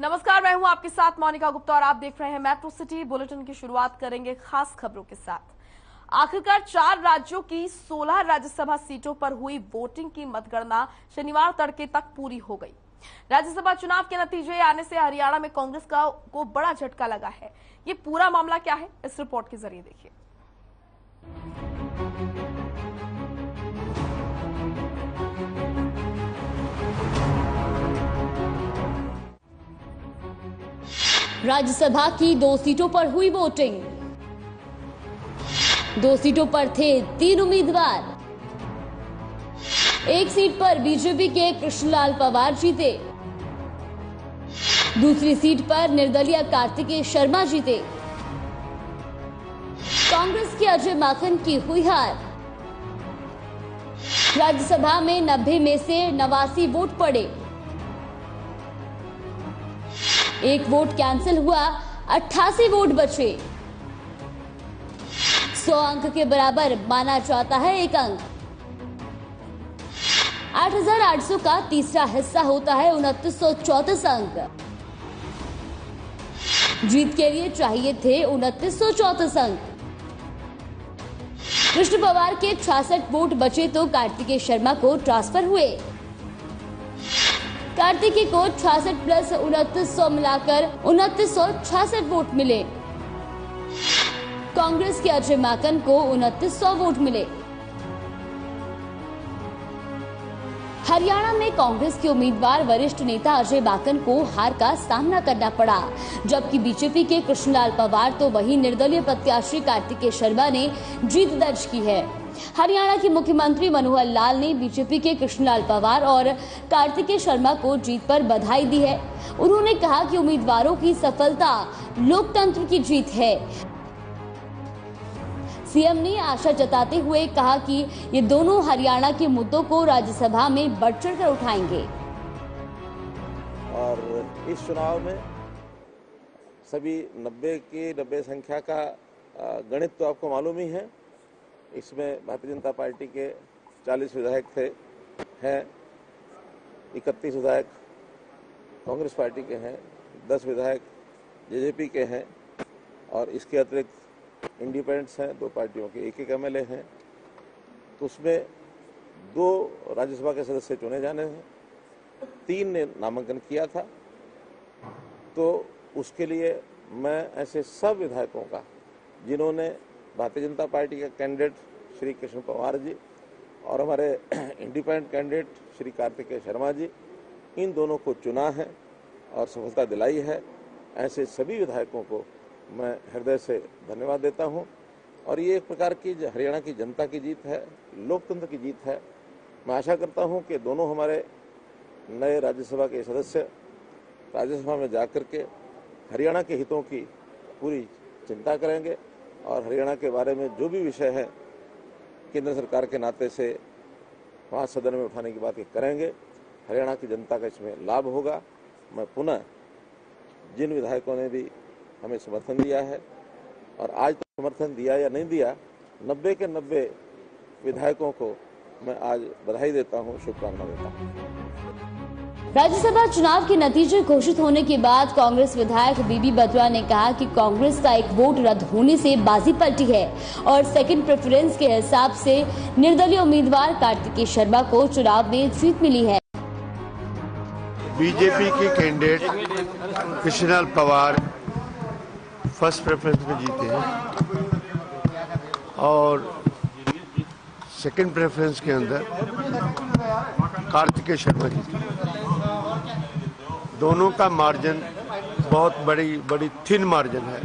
नमस्कार, मैं हूं आपके साथ मोनिका गुप्ता और आप देख रहे हैं मेट्रो सिटी बुलेटिन की शुरुआत करेंगे खास खबरों के साथ। आखिरकार 4 राज्यों की 16 राज्यसभा सीटों पर हुई वोटिंग की मतगणना शनिवार तड़के तक पूरी हो गई। राज्यसभा चुनाव के नतीजे आने से हरियाणा में कांग्रेस को बड़ा झटका लगा है। ये पूरा मामला क्या है, इस रिपोर्ट के जरिए देखिए। राज्यसभा की 2 सीटों पर हुई वोटिंग। 2 सीटों पर थे 3 उम्मीदवार। एक सीट पर बीजेपी के कृष्णलाल पंवार जीते। दूसरी सीट पर निर्दलीय कार्तिकेय शर्मा जीते। कांग्रेस के अजय माकन की हुई हार। राज्यसभा में 90 में से 89 वोट पड़े। एक वोट कैंसिल हुआ, 88 वोट बचे। 100 अंक के बराबर माना जाता है एक अंक। 8,800 का तीसरा हिस्सा होता है 2934 अंक। जीत के लिए चाहिए थे 2934 अंक। कृष्ण पंवार के 66 वोट बचे तो कार्तिकेय शर्मा को ट्रांसफर हुए। कार्तिकेय को 66 प्लस 2900 मिलाकर 2966 वोट मिले। कांग्रेस के अजय माकन को 2900 वोट मिले। हरियाणा में कांग्रेस के उम्मीदवार वरिष्ठ नेता अजय माकन को हार का सामना करना पड़ा, जबकि बीजेपी के कृष्णलाल पंवार तो वही निर्दलीय प्रत्याशी कार्तिकेय शर्मा ने जीत दर्ज की है। हरियाणा के मुख्यमंत्री मनोहर लाल ने बीजेपी के कृष्णलाल पंवार और कार्तिकेय शर्मा को जीत पर बधाई दी है। उन्होंने कहा कि उम्मीदवारों की सफलता लोकतंत्र की जीत है। सीएम ने आशा जताते हुए कहा कि ये दोनों हरियाणा के मुद्दों को राज्यसभा में बढ़ चढ़कर उठाएंगे। और इस चुनाव में सभी 90 की 90 संख्या का गणित तो आपको मालूम ही है। इसमें भारतीय जनता पार्टी के 40 विधायक हैं, 31 विधायक कांग्रेस पार्टी के हैं, 10 विधायक जेजेपी के हैं और इसके अतिरिक्त इंडिपेंडेंट्स हैं, 2 पार्टियों के एक एमएलए हैं। तो उसमें 2 राज्यसभा के सदस्य चुने जाने हैं, 3 ने नामांकन किया था। तो उसके लिए मैं ऐसे सब विधायकों का जिन्होंने भारतीय जनता पार्टी के कैंडिडेट श्री कृष्ण पंवार जी और हमारे इंडिपेंडेंट कैंडिडेट श्री कार्तिकेय शर्मा जी, इन दोनों को चुना है और सफलता दिलाई है, ऐसे सभी विधायकों को मैं हृदय से धन्यवाद देता हूं। और ये एक प्रकार की हरियाणा की जनता की जीत है, लोकतंत्र की जीत है। मैं आशा करता हूं कि दोनों हमारे नए राज्यसभा के सदस्य राज्यसभा में जाकर के हरियाणा के हितों की पूरी चिंता करेंगे और हरियाणा के बारे में जो भी विषय है केंद्र सरकार के नाते से वहाँ सदन में उठाने की बात करेंगे। हरियाणा की जनता का इसमें लाभ होगा। मैं पुनः जिन विधायकों ने भी हमें समर्थन दिया है और आज तक समर्थन दिया या नहीं दिया, 90 के 90 विधायकों को मैं आज बधाई देता हूँ, शुभकामना देता हूँ। राज्यसभा चुनाव के नतीजे घोषित होने के बाद कांग्रेस विधायक बीबी बत्रा ने कहा कि कांग्रेस का एक वोट रद्द होने से बाजी पलटी है और सेकंड प्रेफरेंस के हिसाब से निर्दलीय उम्मीदवार कार्तिकेय शर्मा को चुनाव में जीत मिली है। बीजेपी के candidate Krishnalal Panwar first preference में जीते हैं और सेकंड प्रेफरेंस के अंदर कार्तिकेय शर्मा जीते। दोनों का मार्जिन बहुत बड़ी थिन मार्जिन है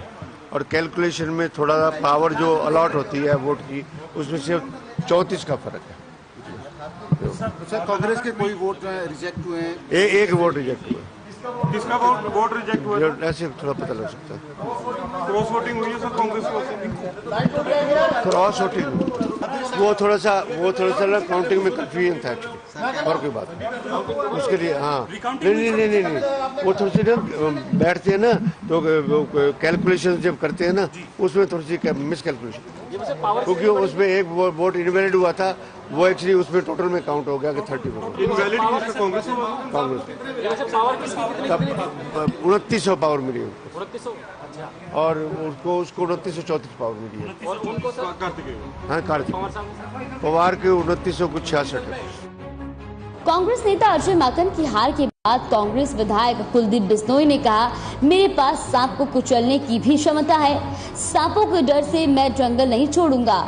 और कैलकुलेशन में थोड़ा सा पावर जो अलॉट होती है वोट की, उसमें सिर्फ 34 का फर्क है। सर, कांग्रेस के कोई वोट रिजेक्ट हुए हैं? एक वोट रिजेक्ट हुआ। किसका वोट रिजेक्ट हुआ? ऐसे थोड़ा पता लग सकता है। क्रॉस वोटिंग हुई है सर कांग्रेस को? क्रॉस वोटिंग वो थोड़ा सा काउंटिंग में कंफ्यूजन था एक्चुअली, और कोई बात नहीं उसके लिए। हाँ, नहीं, वो थोड़ी सी ना बैठते हैं ना तो कैलकुलेशन जब करते हैं ना उसमें थोड़ी सी मिस कैलकुलेशन, क्योंकि उसमें एक वोट इनवैलिड हुआ था वो एक्चुअली उसमें टोटल में काउंट हो गया कि 30%। इनवैलिड कांग्रेस तब 2900 पावर मिली उनको, 2900। और उसको 2934 पावर मिली है। और उनको हाँ, कार्तिक पवार के 2966 है। कांग्रेस नेता अजय माकन की हार के बाद कांग्रेस विधायक कुलदीप बिश्नोई ने कहा, मेरे पास सांप को कुचलने की भी क्षमता है, सांपों के डर से मैं जंगल नहीं छोड़ूंगा।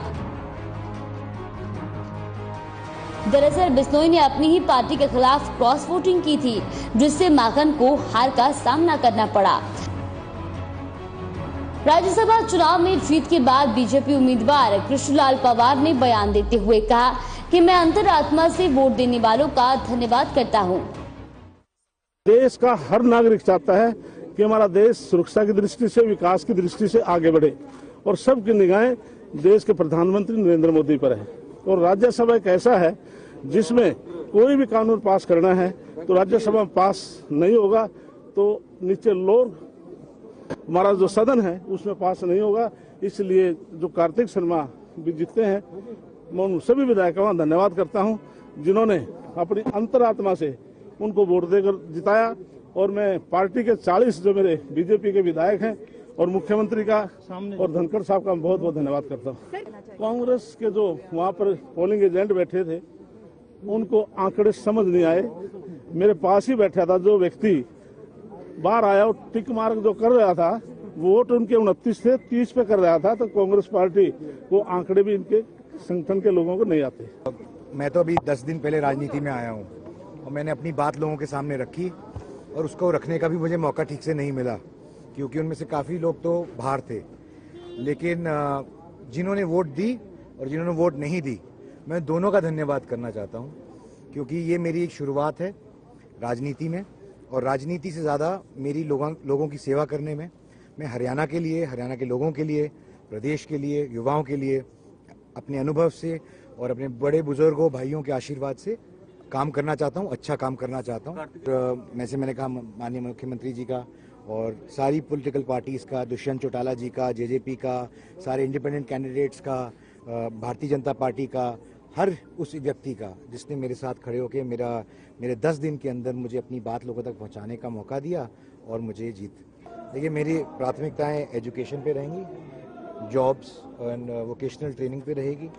दरअसल बिश्नोई ने अपनी ही पार्टी के खिलाफ क्रॉस वोटिंग की थी, जिससे माकन को हार का सामना करना पड़ा। राज्यसभा चुनाव में जीत के बाद बीजेपी उम्मीदवार कृष्णलाल पवार ने बयान देते हुए कहा कि मैं अंतरात्मा से वोट देने वालों का धन्यवाद करता हूं। देश का हर नागरिक चाहता है कि हमारा देश सुरक्षा की दृष्टि से, विकास की दृष्टि से आगे बढ़े, और सबकी निगाहें देश के प्रधानमंत्री नरेंद्र मोदी पर है। और राज्यसभा एक ऐसा है जिसमें कोई भी कानून पास करना है तो राज्यसभा में पास नहीं होगा तो नीचे लोग हमारा जो सदन है उसमें पास नहीं होगा। इसलिए जो कार्तिक शर्मा भी जीतते हैं, मैं उन सभी विधायकों का धन्यवाद करता हूं जिन्होंने अपनी अंतरात्मा से उनको वोट देकर जिताया। और मैं पार्टी के 40 जो मेरे बीजेपी के विधायक हैं और मुख्यमंत्री का और धनखड़ साहब का बहुत बहुत धन्यवाद करता हूं। कांग्रेस के जो वहां पर पोलिंग एजेंट बैठे थे उनको आंकड़े समझ नहीं आए। मेरे पास ही बैठा था जो व्यक्ति बाहर आया और टिक मार्क जो कर रहा था, वोट उनके 29 थे 30 पे कर रहा था, तो कांग्रेस पार्टी वो आंकड़े भी इनके संगठन के लोगों को नहीं आते। मैं तो अभी 10 दिन पहले राजनीति में आया हूँ और मैंने अपनी बात लोगों के सामने रखी, और उसको रखने का भी मुझे मौका ठीक से नहीं मिला क्योंकि उनमें से काफ़ी लोग तो बाहर थे। लेकिन जिन्होंने वोट दी और जिन्होंने वोट नहीं दी, मैं दोनों का धन्यवाद करना चाहता हूँ, क्योंकि ये मेरी एक शुरुआत है राजनीति में, और राजनीति से ज़्यादा मेरी लोगों की सेवा करने में मैं हरियाणा के लिए, हरियाणा के लोगों के लिए, प्रदेश के लिए, युवाओं के लिए अपने अनुभव से और अपने बड़े बुजुर्गों भाइयों के आशीर्वाद से काम करना चाहता हूँ, अच्छा काम करना चाहता हूँ। वैसे मैंने कहा माननीय मुख्यमंत्री जी का और सारी पॉलिटिकल पार्टीज का, दुष्यंत चौटाला जी का, जेजेपी का, सारे इंडिपेंडेंट कैंडिडेट्स का, भारतीय जनता पार्टी का, हर उस व्यक्ति का जिसने मेरे साथ खड़े होकर मेरे 10 दिन के अंदर मुझे अपनी बात लोगों तक पहुंचाने का मौका दिया और मुझे जीत। देखिए, मेरी प्राथमिकताएं एजुकेशन पे रहेंगी, जॉब्स एंड वोकेशनल ट्रेनिंग पे रहेगी,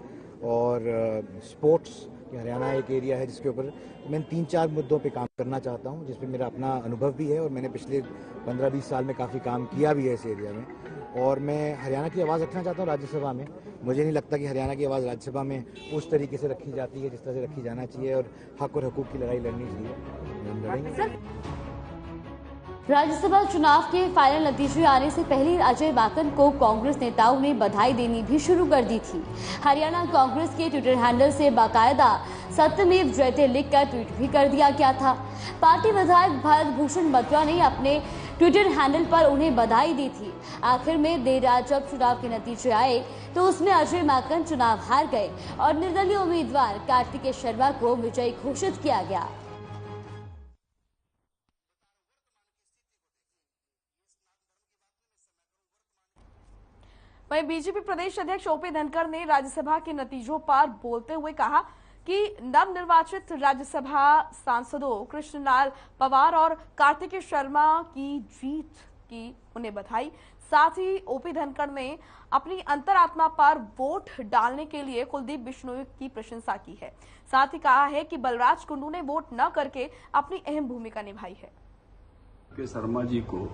और स्पोर्ट्स। हरियाणा एक एरिया है जिसके ऊपर मैं 3-4 मुद्दों पे काम करना चाहता हूँ, जिसपे मेरा अपना अनुभव भी है और मैंने पिछले 15-20 साल में काफ़ी काम किया भी है इस एरिया में। और मैं हरियाणा की आवाज़ रखना चाहता हूँ राज्यसभा में। मुझे नहीं लगता कि हरियाणा की आवाज़ राज्यसभा में उस तरीके से रखी जाती है जिस तरह से रखी जाना चाहिए, और हक और हकूक़ की लड़ाई लड़नी चाहिए। हम लड़ेंगे। राज्यसभा चुनाव के फाइनल नतीजे आने से पहले अजय माकन को कांग्रेस नेताओं ने बधाई देनी भी शुरू कर दी थी। हरियाणा कांग्रेस के ट्विटर हैंडल से बाकायदा सत्यमेव जयते लिखकर ट्वीट भी कर दिया गया था। पार्टी विधायक भारत भूषण बत्रा ने अपने ट्विटर हैंडल पर उन्हें बधाई दी थी। आखिर में देर रात जब चुनाव के नतीजे आए तो उसमें अजय माकन चुनाव हार गए और निर्दलीय उम्मीदवार कार्तिक शर्मा को विजयी घोषित किया गया। वहीं बीजेपी प्रदेश अध्यक्ष ओपी धनखड़ ने राज्यसभा के नतीजों पर बोलते हुए कहा कि नवनिर्वाचित राज्यसभा सांसदों कृष्णलाल पवार और कार्तिक शर्मा की जीत की उन्हें बधाई। साथ ही ओपी धनखड़ ने अपनी अंतरात्मा पर वोट डालने के लिए कुलदीप बिश्नोई की प्रशंसा की है। साथ ही कहा है कि बलराज कुंडू ने वोट न करके अपनी अहम भूमिका निभाई है। के शर्मा जी को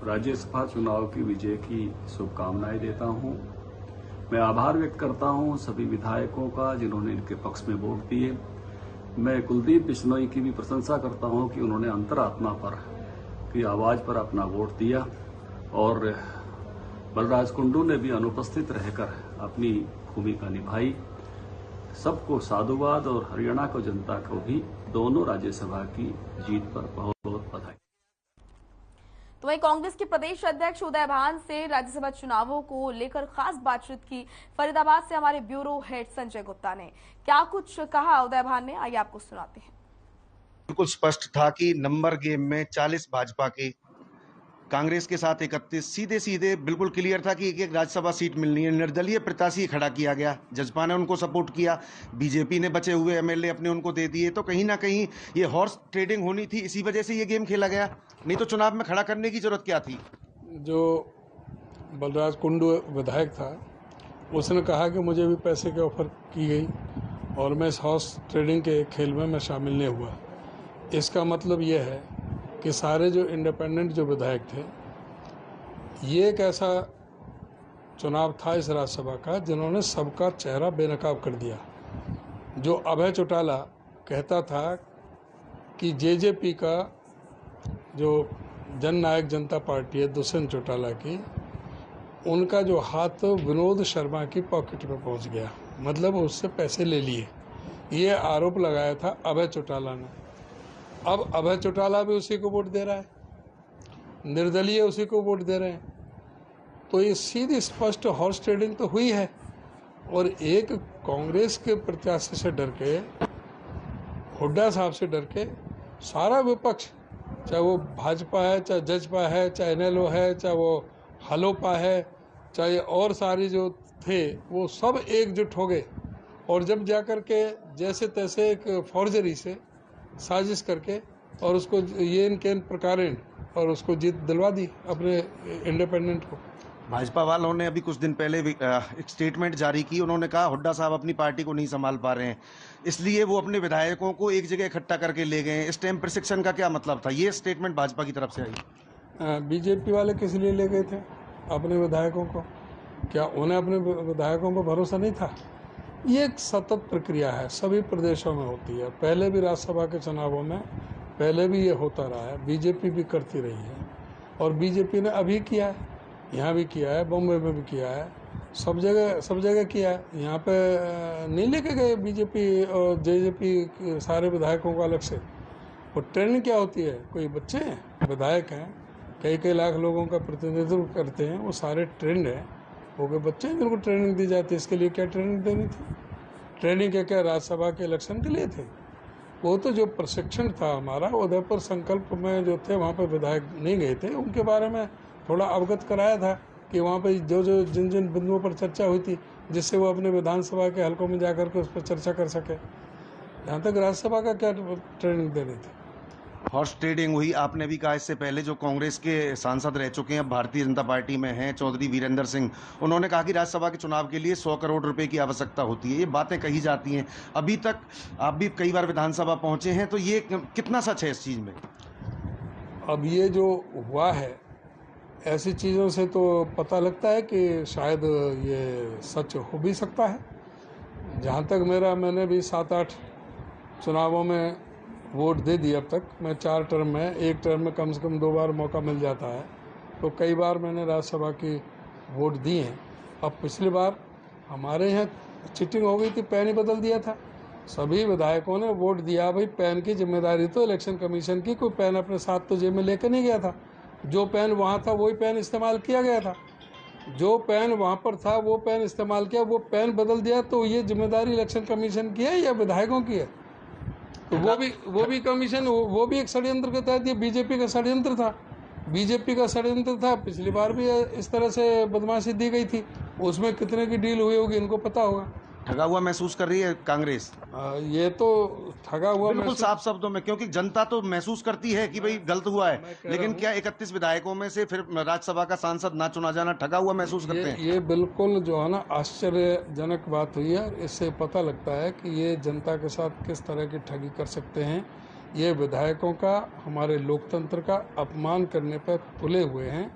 राज्यसभा चुनाव की विजय की शुभकामनाएं देता हूं। मैं आभार व्यक्त करता हूं सभी विधायकों का जिन्होंने इनके पक्ष में वोट दिए। मैं कुलदीप बिश्नोई की भी प्रशंसा करता हूं कि उन्होंने अंतरात्मा पर की आवाज पर अपना वोट दिया, और बलराज कुंडू ने भी अनुपस्थित रहकर अपनी भूमिका निभाई। सबको साधुवाद और हरियाणा को जनता को भी दोनों राज्यसभा की जीत पर बहुत बहुत बधाई। तो वहीं कांग्रेस के प्रदेश अध्यक्ष उदय भान से राज्यसभा चुनावों को लेकर खास बातचीत की फरीदाबाद से हमारे ब्यूरो हेड संजय गुप्ता ने। क्या कुछ कहा उदय भान ने, आइए आपको सुनाते हैं। बिल्कुल स्पष्ट था कि नंबर गेम में 40 भाजपा के कांग्रेस के साथ 31, सीधे सीधे बिल्कुल क्लियर था कि एक एक राज्यसभा सीट मिलनी है। निर्दलीय प्रत्याशी खड़ा किया गया, जसपा ने उनको सपोर्ट किया, बीजेपी ने बचे हुए एमएलए अपने उनको दे दिए। तो कहीं ना कहीं ये हॉर्स ट्रेडिंग होनी थी, इसी वजह से ये गेम खेला गया। नहीं तो चुनाव में खड़ा करने की जरूरत क्या थी। जो बलराज कुंडू विधायक था उसने कहा कि मुझे भी पैसे की ऑफर की गई और मैं इस हॉर्स ट्रेडिंग के खेल में मैं शामिल नहीं हुआ। इसका मतलब ये है कि सारे जो इंडिपेंडेंट जो विधायक थे, ये एक ऐसा चुनाव था इस राज्यसभा का जिन्होंने सबका चेहरा बेनकाब कर दिया। जो अभय चौटाला कहता था कि जेजेपी का जो जन नायक जनता पार्टी है दुष्यंत चौटाला की, उनका जो हाथ विनोद शर्मा की पॉकेट में पहुंच गया, मतलब उससे पैसे ले लिए। ये आरोप लगाया था अभय चौटाला ने। अब अभय चौटाला भी उसी को वोट दे रहा है, निर्दलीय उसी को वोट दे रहे हैं। तो ये सीधी स्पष्ट हॉर्स ट्रेडिंग तो हुई है। और एक कांग्रेस के प्रत्याशी से डर के, हुड्डा साहब से डर के सारा विपक्ष, चाहे वो भाजपा है, चाहे जजपा है, चाहे एनएलओ है, चाहे वो हलोपा है, चाहे और सारी जो थे, वो सब एकजुट हो गए। और जब जाकर के जैसे तैसे एक फॉर्जरी से साजिश करके और उसको ये इनके प्रकार और उसको जीत दिलवा दी अपने इंडिपेंडेंट को। भाजपा वालों ने अभी कुछ दिन पहले एक स्टेटमेंट जारी की। उन्होंने कहा हुड्डा साहब अपनी पार्टी को नहीं संभाल पा रहे हैं, इसलिए वो अपने विधायकों को एक जगह इकट्ठा करके ले गए। इस टाइम प्रशिक्षण का क्या मतलब था? ये स्टेटमेंट भाजपा की तरफ से आई। बीजेपी वाले किस लिए ले गए थे अपने विधायकों को? क्या उन्हें अपने विधायकों पर भरोसा नहीं था? ये एक सतत प्रक्रिया है, सभी प्रदेशों में होती है। पहले भी राज्यसभा के चुनावों में पहले भी ये होता रहा है, बीजेपी भी करती रही है। और बीजेपी ने अभी किया है, यहाँ भी किया है, बॉम्बे में भी किया है, सब जगह किया है। यहाँ पे नहीं लेके गए बीजेपी और जेजेपी सारे विधायकों को अलग से। वो ट्रेनिंग क्या होती है? कोई बच्चे हैं, विधायक हैं, कई लाख लोगों का प्रतिनिधित्व करते हैं, वो सारे ट्रेंड हैं, वो के बच्चे हैं जिनको ट्रेनिंग दी जाती है। इसके लिए क्या ट्रेनिंग देनी थी? ट्रेनिंग क्या राज्यसभा के इलेक्शन के लिए थे? वो तो जो प्रशिक्षण था हमारा, उदयपुर संकल्प में जो थे वहाँ पर विधायक नहीं गए थे, उनके बारे में थोड़ा अवगत कराया था कि वहाँ पर जिन जिन बिंदुओं पर चर्चा हुई थी, जिससे वो अपने विधानसभा के हलकों में जाकर के उस पर चर्चा कर सके। यहाँ तक राज्यसभा का क्या ट्रेनिंग देनी थी? हॉर्स ट्रेडिंग हुई। आपने भी कहा इससे पहले जो कांग्रेस के सांसद रह चुके हैं, भारतीय जनता पार्टी में हैं, चौधरी वीरेंद्र सिंह, उन्होंने कहा कि राज्यसभा के चुनाव के लिए 100 करोड़ रुपए की आवश्यकता होती है। ये बातें कही जाती हैं। अभी तक आप भी कई बार विधानसभा पहुंचे हैं, तो ये कितना सच है इस चीज़ में? अब ये जो हुआ है, ऐसी चीज़ों से तो पता लगता है कि शायद ये सच हो भी सकता है। जहाँ तक मैंने भी 7-8 चुनावों में वोट दे दिए अब तक। मैं 4 टर्म में, एक टर्म में कम से कम 2 बार मौका मिल जाता है, तो कई बार मैंने राज्यसभा की वोट दी हैं। अब पिछली बार हमारे यहाँ चीटिंग हो गई थी, पैन ही बदल दिया था। सभी विधायकों ने वोट दिया। भाई पैन की जिम्मेदारी तो इलेक्शन कमीशन की, कोई पैन अपने साथ तो जेब में लेकर नहीं गया था। जो पैन वहाँ था वही पैन इस्तेमाल किया गया था। जो पैन वहाँ पर था वो पैन इस्तेमाल किया, वो पैन बदल दिया। तो ये जिम्मेदारी इलेक्शन कमीशन की है या विधायकों की है? तो वो भी कमीशन, वो भी एक षड्यंत्र के तहत, ये बीजेपी का षड्यंत्र था। बीजेपी का षड्यंत्र था। पिछली बार भी इस तरह से बदमाशी दी गई थी, उसमें कितने की डील हुई होगी इनको पता होगा। ठगा हुआ महसूस कर रही है कांग्रेस? ये तो ठगा हुआ बिल्कुल साफ शब्दों में, क्योंकि जनता तो महसूस करती है कि भाई गलत हुआ है, लेकिन क्या 31 विधायकों में से फिर राज्यसभा का सांसद ना चुना जाना ठगा हुआ महसूस करते हैं? ये बिल्कुल जो है ना आश्चर्यजनक बात हुई है। इससे पता लगता है कि ये जनता के साथ किस तरह की ठगी कर सकते हैं। ये विधायकों का, हमारे लोकतंत्र का अपमान करने पर तुले हुए हैं,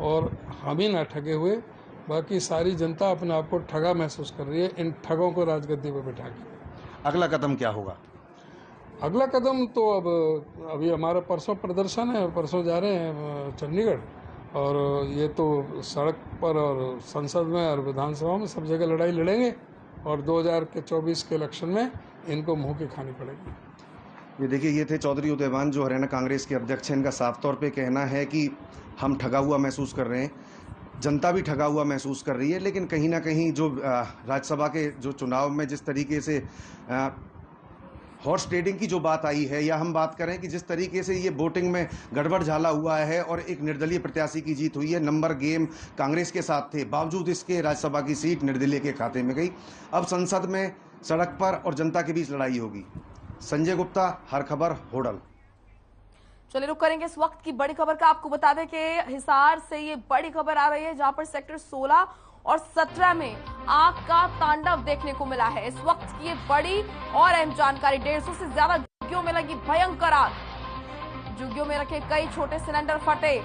और हम ही ना ठगे हुए, बाकी सारी जनता अपने आप को ठगा महसूस कर रही है इन ठगों को राजगद्दी पर बैठा के। अगला कदम क्या होगा? अगला कदम तो अब अभी हमारा परसों प्रदर्शन है, परसों जा रहे हैं चंडीगढ़, और ये तो सड़क पर और संसद में और विधानसभा में सब जगह लड़ाई लड़ेंगे, और 2024 के इलेक्शन में इनको मुंह की खानी पड़ेगी। ये देखिए, ये थे चौधरी उदयवान जो हरियाणा कांग्रेस के अध्यक्ष हैं। इनका साफ तौर पे कहना है कि हम ठगा हुआ महसूस कर रहे हैं, जनता भी ठगा हुआ महसूस कर रही है, लेकिन कहीं ना कहीं जो राज्यसभा के जो चुनाव में जिस तरीके से हॉर्स ट्रेडिंग की जो बात आई है, या हम बात करें कि जिस तरीके से ये वोटिंग में गड़बड़ झाला हुआ है और एक निर्दलीय प्रत्याशी की जीत हुई है, नंबर गेम कांग्रेस के साथ थे, बावजूद इसके राज्यसभा की सीट निर्दलीय के खाते में गई। अब संसद में सड़क पर और जनता के बीच लड़ाई होगी। संजय गुप्ता, हर खबर, होडल। चलिए रुक करेंगे इस वक्त की बड़ी खबर का। आपको बता दें कि हिसार से ये बड़ी खबर आ रही है, जहां पर सेक्टर 16 और 17 में आग का तांडव देखने को मिला है। इस वक्त की ये बड़ी और अहम जानकारी। 150 से ज्यादा झुग्गियों में लगी भयंकर आग। झुग्गियों में रखे कई छोटे सिलेंडर फटे।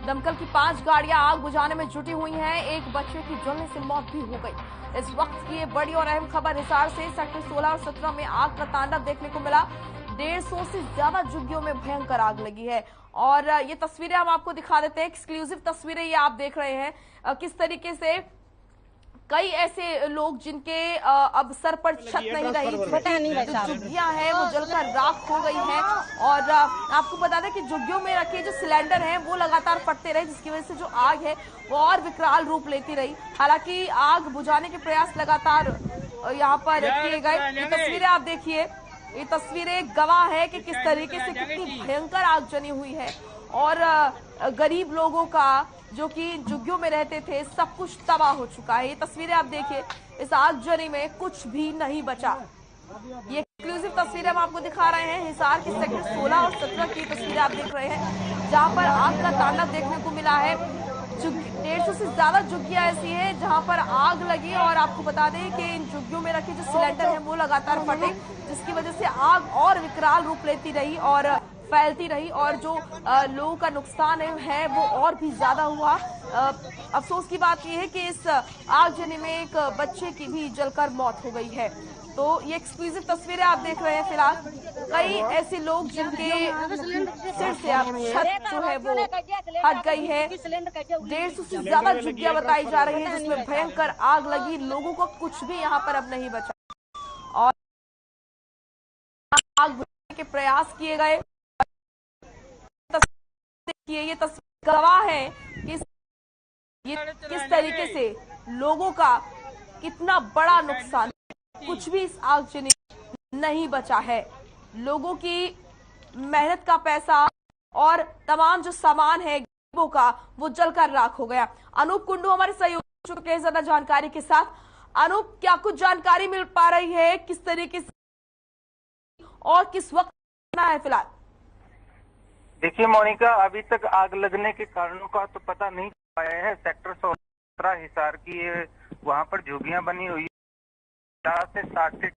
दमकल की 5 गाड़ियां आग बुझाने में जुटी हुई हैं। एक बच्चे की जलने से मौत भी हो गई। इस वक्त की ये बड़ी और अहम खबर हिसार से। सेक्टर 16 और 17 में आग का तांडव देखने को मिला। 150 से ज्यादा झुग्गियों में भयंकर आग लगी है। और ये तस्वीरें हम आपको दिखा देते हैं, एक्सक्लूसिव तस्वीरें ये आप देख रहे हैं। किस तरीके से कई ऐसे लोग जिनके अब सर पर छत नहीं रही, जो झुग्गियां हैं वो जलकर राख हो गई हैं। और आपको बता दें कि झुग्गियों में रखे जो सिलेंडर हैं वो लगातार फटते रहे, जिसकी वजह से जो आग है वो और विकराल रूप लेती रही। हालांकि आग बुझाने के प्रयास लगातार यहाँ पर किए गए। ये तस्वीरें आप देखिए, ये तस्वीरें गवाह है कि किस तरीके से कितनी भयंकर आग जनी हुई है। और गरीब लोगों का जो कि झुग्गियों में रहते थे, सब कुछ तबाह हो चुका है। ये तस्वीरें आप देखिए, इस आगजनी में कुछ भी नहीं बचा। ये एक्सक्लूसिव तस्वीरें हम आपको दिखा रहे हैं। हिसार के सेक्टर 16 और 17 की तस्वीरें आप देख रहे हैं, जहां पर आग का तांडव देखने को मिला है। 150 से ज्यादा झुग्गियां ऐसी हैं जहां पर आग लगी। और आपको बता दें कि इन झुग्गियों में रखे जो सिलेंडर हैं वो लगातार फटे, जिसकी वजह से आग और विकराल रूप लेती रही और फैलती रही। और जो लोगों का नुकसान है वो और भी ज्यादा हुआ। अफसोस की बात यह है कि इस आगजनी में एक बच्चे की भी जलकर मौत हो गई है। तो ये एक्सक्लूसिव तस्वीरें आप देख रहे हैं। फिलहाल कई ऐसे लोग जिनके सिर से अब छत जो है वो हट गई है। 150 से ज्यादा झुग्गियां बताई जा रही है, जिसमें भयंकर आग लगी। लोगों को कुछ भी यहाँ पर अब नहीं बचा और आग बुझाने के प्रयास किए गए। ये तस्वीर गवाह है कि ये किस तरीके से लोगों का कितना बड़ा नुकसान, कुछ भी इस आगजनी नहीं बचा है। लोगों की मेहनत का पैसा और तमाम जो सामान है गरीबों का वो जलकर राख हो गया। अनूप कुंडू हमारे सहयोगी चुके हैं ज्यादा जानकारी के साथ। अनूप, क्या कुछ जानकारी मिल पा रही है, किस तरीके से और किस वक्त है फिलहाल? देखिए मोनिका, अभी तक आग लगने के कारणों का तो पता नहीं पाया है। सेक्टर 17 हिसार की वहां पर झुग्गियां बनी हुई 50 से 60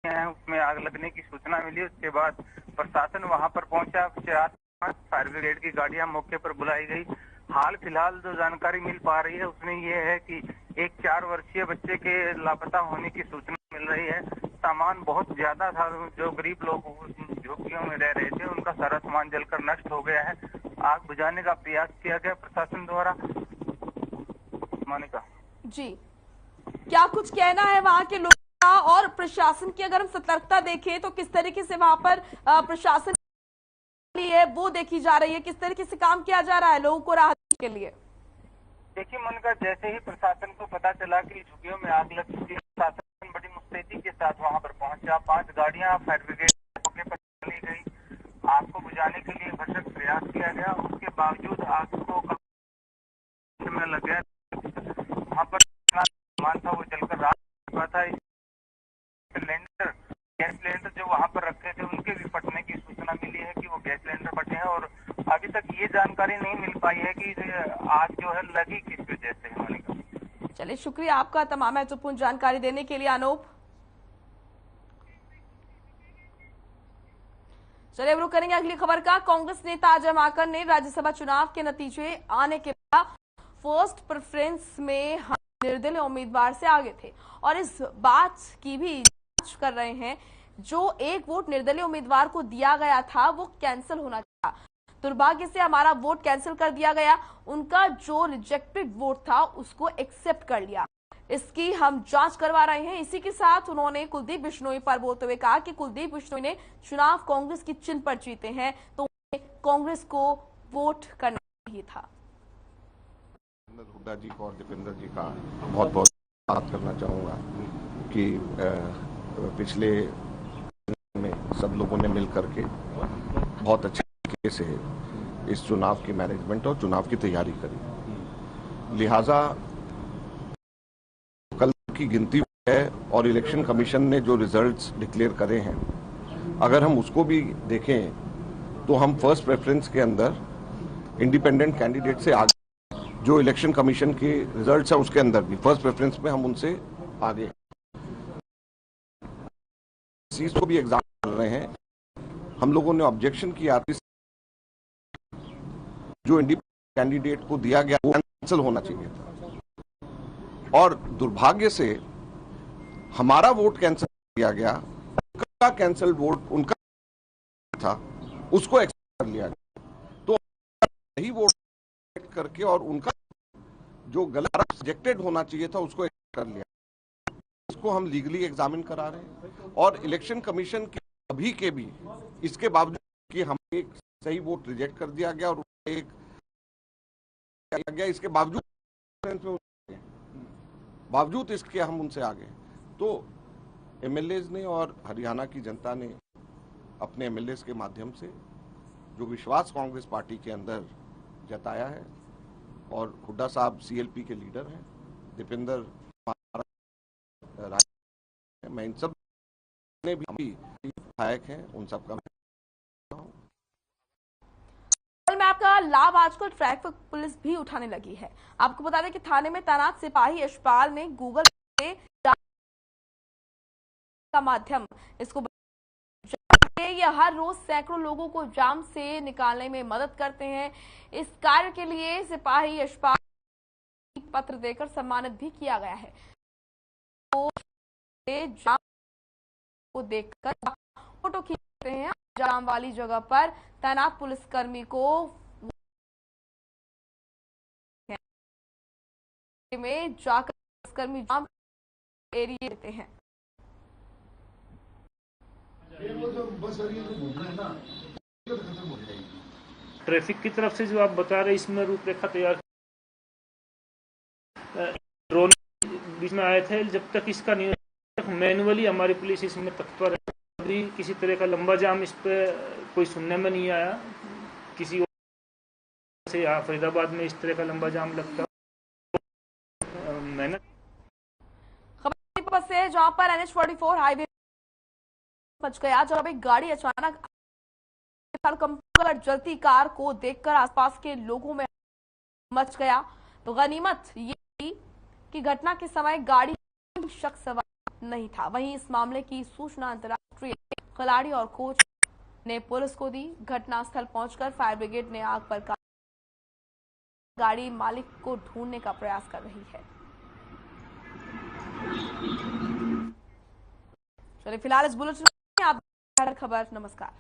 हैं, उसमें आग लगने की सूचना मिली। उसके बाद प्रशासन वहां पर पहुंचा। 4-5 फायर ब्रिगेड की गाड़ियां मौके पर बुलाई गई। हाल फिलहाल जो जानकारी मिल पा रही है उसमें ये है कि एक 4 वर्षीय बच्चे के लापता होने की सूचना मिल रही है। सामान बहुत ज्यादा था। जो गरीब लोग झुग्गियों में रह रहे थे उनका सारा सामान जलकर नष्ट हो गया है। आग बुझाने का प्रयास किया गया प्रशासन द्वारा। मोनिका जी, क्या कुछ कहना है वहां के लोगों का और प्रशासन की? अगर हम सतर्कता देखें तो किस तरीके से वहां पर प्रशासन है वो देखी जा रही है, किस तरीके से काम किया जा रहा है लोगों को राहत के लिए? देखिए मोनिका, जैसे ही प्रशासन को पता चला कि झुग्गियों में आग लग चुकी है, प्रशासन बड़ी मुस्तैदी के साथ वहां पर पहुंचा। 5 गाड़ियां फायर ब्रिगेड मौके पर चली गई। आग को बुझाने के लिए भरसक प्रयास किया गया। उसके बावजूद आग को में लग गया। वहां पर सामान था वो जलकर राख हो चुका था। सिलेंडर, गैस सिलेंडर जो वहां पर रखे थे उनके भी फटने की सूचना मिली है कि वो गैस सिलेंडर फटे हैं। और अभी तक ये जानकारी नहीं मिल पाई है कि आग जो है लगी किस वजह से है। मोनिका, चलिए, शुक्रिया आपका तमाम महत्वपूर्ण जानकारी देने के लिए अनूप। चलिए अब रुक करेंगे अगली खबर का। कांग्रेस नेता अजय माकन ने राज्यसभा चुनाव के नतीजे आने के बाद फर्स्ट प्रेफरेंस में निर्दलीय उम्मीदवार से आगे थे और इस बात की भी जांच कर रहे हैं जो एक वोट निर्दलीय उम्मीदवार को दिया गया था वो कैंसिल होना चाहिए। दुर्भाग्य से हमारा वोट कैंसिल कर दिया गया। उनका जो रिजेक्टेड वोट था उसको एक्सेप्ट कर लिया। इसकी हम जांच करवा रहे हैं। इसी के साथ उन्होंने कुलदीप बिश्नोई पर बोलते हुए कहा कि कुलदीप बिश्नोई ने चुनाव कांग्रेस की चिन्ह पर जीते हैं तो कांग्रेस को वोट करना चाहिए था। हुड्डा जी को और दीपेंद्र जी का बहुत बहुत बात करना चाहूँगा कि पिछले में सब लोगों ने मिल करके बहुत अच्छे तरीके से इस चुनाव की मैनेजमेंट और चुनाव की तैयारी करी। लिहाजा कल की गिनती है और इलेक्शन कमीशन ने जो रिजल्ट्स डिक्लेयर करे हैं, अगर हम उसको भी देखें तो हम फर्स्ट प्रेफरेंस के अंदर इंडिपेंडेंट कैंडिडेट से आगे, जो इलेक्शन कमीशन के रिजल्ट्स है उसके अंदर भी फर्स्ट प्रेफरेंस में हम उनसे आगे चीज को भी एग्जाम कर रहे हैं। हम लोगों ने ऑब्जेक्शन किया जो इंडिपेंडेंट कैंडिडेट को दिया गया वो कैंसिल होना चाहिए था, और दुर्भाग्य से हमारा वोट कैंसिल किया गया, उनका कैंसिल वोट उनका था उसको एक्सेप्ट कर लिया गया। तो सही वोट करके और उनका जो गलत रिजेक्टेड होना चाहिए था उसको एक्सेप्ट कर लिया। इसको हम लीगली एग्जामिन करा रहे हैं और इलेक्शन कमीशन के अभी के भी इसके बावजूद कि हम एक सही वोट रिजेक्ट कर दिया गया और एक गया, इसके बावजूद इसके हम उनसे आगे। तो एमएलएज ने और हरियाणा की जनता ने अपने एमएलएज के माध्यम से जो विश्वास कांग्रेस पार्टी के अंदर जताया है, और हुड्डा साहब सीएलपी के लीडर हैं, दीपेंद्र मैं इन सब ने भी विधायक हैं, उन सब का में आपका लाभ आजकल ट्रैफिक पुलिस भी उठाने लगी है। आपको बता दें कि थाने में तैनात सिपाही यशपाल ने गूगल पे का माध्यम इसको ये हर रोज सैकड़ों लोगों को जाम से निकालने में मदद करते हैं। इस कार्य के लिए सिपाही यशपाल पत्र देकर सम्मानित भी किया गया है। तो जाम को देखकर फोटो खींचते हैं, जाम वाली जगह पर तैनात पुलिसकर्मी को में जाकर पुलिसकर्मी जाम एरिया देते हैं। ट्रैफिक की तरफ से जो आप बता रहे इसमें रूपरेखा तैयार, ड्रोन बीच में आए थे, जब तक इसका मैनुअली हमारी पुलिस इसमें तत्पर है। अभी किसी तरह का लंबा जाम इस पे कोई सुनने में नहीं आया। किसी और से यहाँ फरीदाबाद में इस तरह का लंबा जाम लगता मेहनत। खबर से जहां पर NH-44 हाईवे मच गया, जब एक गाड़ी अचानक जलती कार को देखकर आसपास के लोगों में मच गया। तो गनीमत ये थी कि घटना के समय गाड़ी शख्स सवार नहीं था। वहीं इस मामले की सूचना अंतर्राष्ट्रीय खिलाड़ी और कोच ने पुलिस को दी। घटनास्थल पहुंचकर फायर ब्रिगेड ने आग पर गाड़ी मालिक को ढूंढने का प्रयास कर रही है। चलिए फिलहाल इस बुलेटिन में आप खबर। नमस्कार।